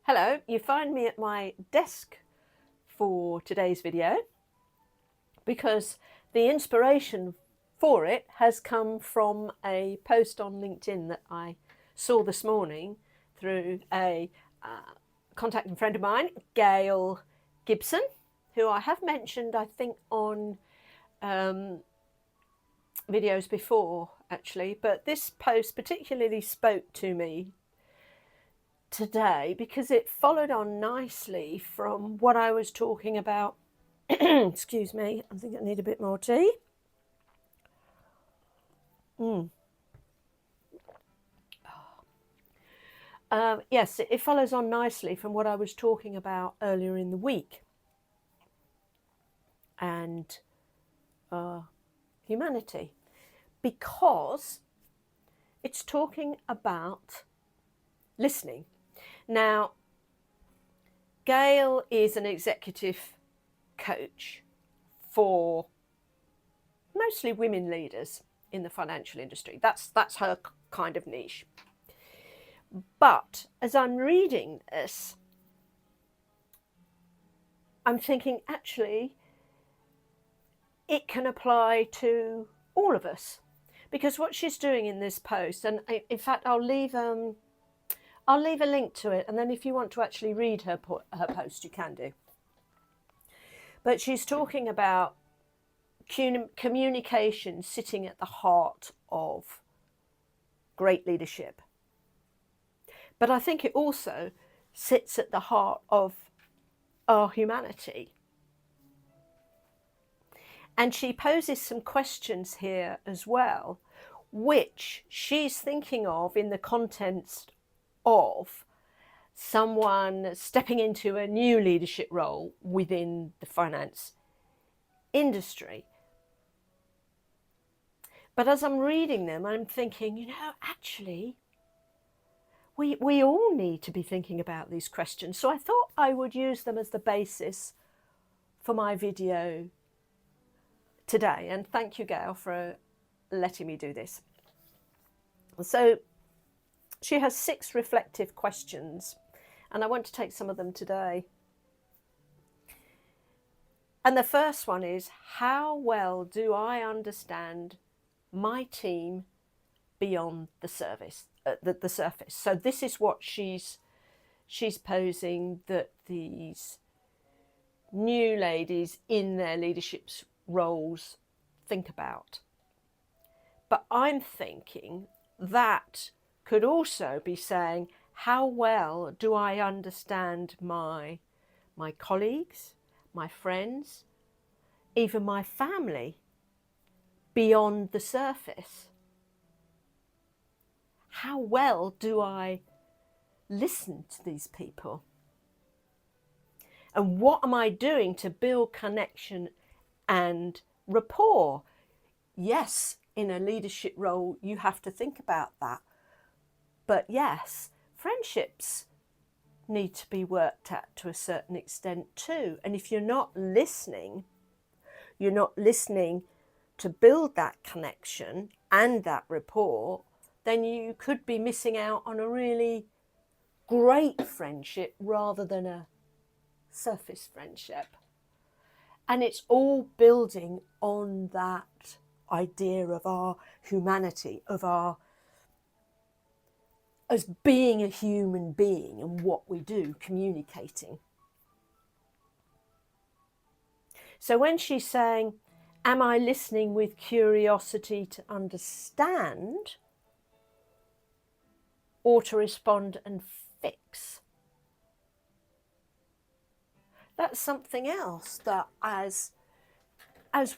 Hello, you find me at my desk for today's video because the inspiration for it has come from a post on LinkedIn that I saw this morning through a contacting friend of mine, Gail Gibson, who I have mentioned, I think, on videos before actually, but this post particularly spoke to me today because it followed on nicely from what I was talking about. Excuse me, I think I need a bit more tea. Yes, it follows on nicely from what I was talking about earlier in the week and humanity, because it's talking about listening. Now, Gail is an executive coach for mostly women leaders in the financial industry. That's her kind of niche. But as I'm reading this, I'm thinking actually it can apply to all of us, because what she's doing in this post, and in fact I'll leave a link to it, and then if you want to actually read her post, you can do. But she's talking about communication sitting at the heart of great leadership. But I think it also sits at the heart of our humanity. And she poses some questions here as well, which she's thinking of in the context of someone stepping into a new leadership role within the finance industry. But as I'm reading them, I'm thinking, actually, we all need to be thinking about these questions. So I thought I would use them as the basis for my video today. And thank you, Gail, for letting me do this. So she has 6 reflective questions, and I want to take some of them today. And the first one is, how well do I understand my team beyond the surface? So this is what she's posing that these new ladies in their leadership roles think about. But I'm thinking that could also be saying, how well do I understand my colleagues, my friends, even my family beyond the surface? How well do I listen to these people? And what am I doing to build connection and rapport? Yes, in a leadership role, you have to think about that. But yes, friendships need to be worked at to a certain extent too. And if you're not listening to build that connection and that rapport, then you could be missing out on a really great friendship rather than a surface friendship. And it's all building on that idea of our humanity, of our as being a human being and what we do, communicating. So when she's saying, am I listening with curiosity to understand or to respond and fix? That's something else that as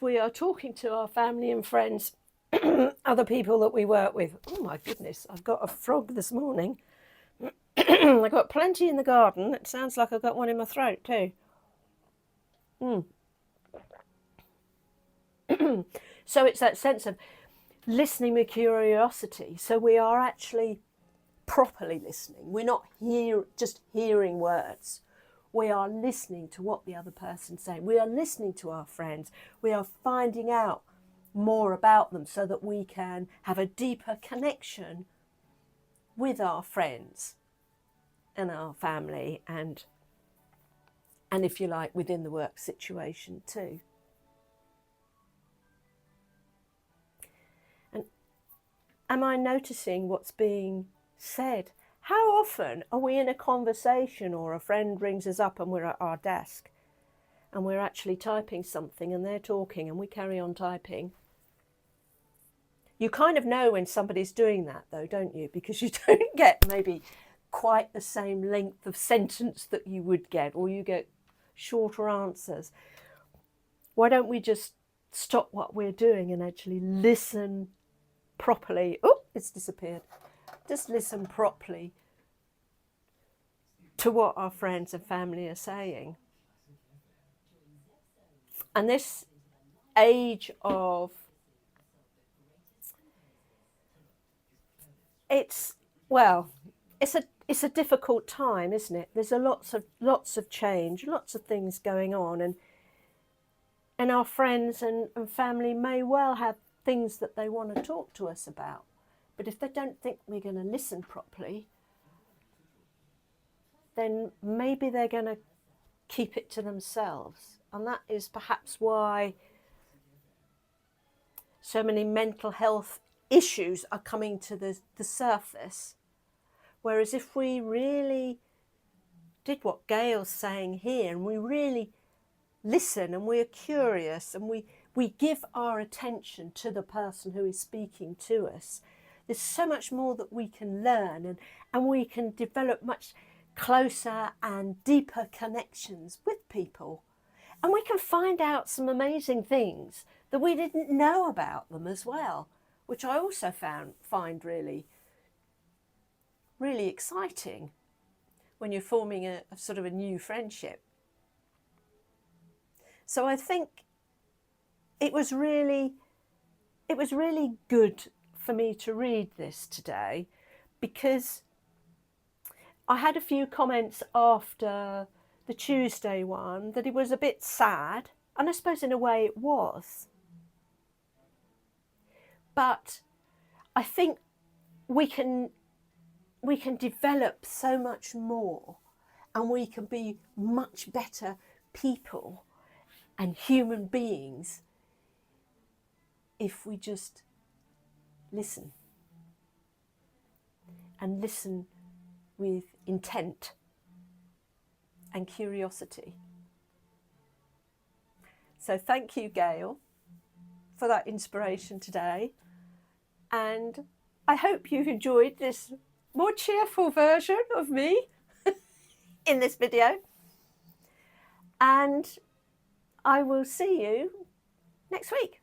we are talking to our family and friends, other people that we work with. Oh my goodness, I've got a frog this morning. I've got plenty in the garden. It sounds like I've got one in my throat too. So it's that sense of listening with curiosity. So we are actually properly listening. We're not just hearing words. We are listening to what the other person's saying. We are listening to our friends. We are finding out more about them so that we can have a deeper connection with our friends and our family, and if you like, within the work situation too. And am I noticing what's being said? How often are we in a conversation, or a friend rings us up and we're at our desk and we're actually typing something and they're talking and we carry on typing? You kind of know when somebody's doing that though, don't you? Because you don't get maybe quite the same length of sentence that you would get, or you get shorter answers. Why don't we just stop what we're doing and actually listen properly? Oh, it's disappeared. Just listen properly to what our friends and family are saying. And this age of, it's a difficult time, isn't it? There's lots of change, lots of things going on, and our friends and family may well have things that they want to talk to us about. But if they don't think we're going to listen properly, then maybe they're going to keep it to themselves. And that is perhaps why so many mental health issues are coming to the surface. Whereas if we really did what Gail's saying here, and we really listen, and we're curious, and we give our attention to the person who is speaking to us, there's so much more that we can learn, and we can develop much closer and deeper connections with people. And we can find out some amazing things that we didn't know about them as well, which I also find really, really exciting when you're forming a sort of a new friendship. So I think it was really good for me to read this today, because I had a few comments after the Tuesday one that it was a bit sad, and I suppose in a way it was. But I think we can develop so much more, and we can be much better people and human beings if we just listen, and listen with intent and curiosity. So thank you, Gail, for that inspiration today. And I hope you've enjoyed this more cheerful version of me in this video. And I will see you next week.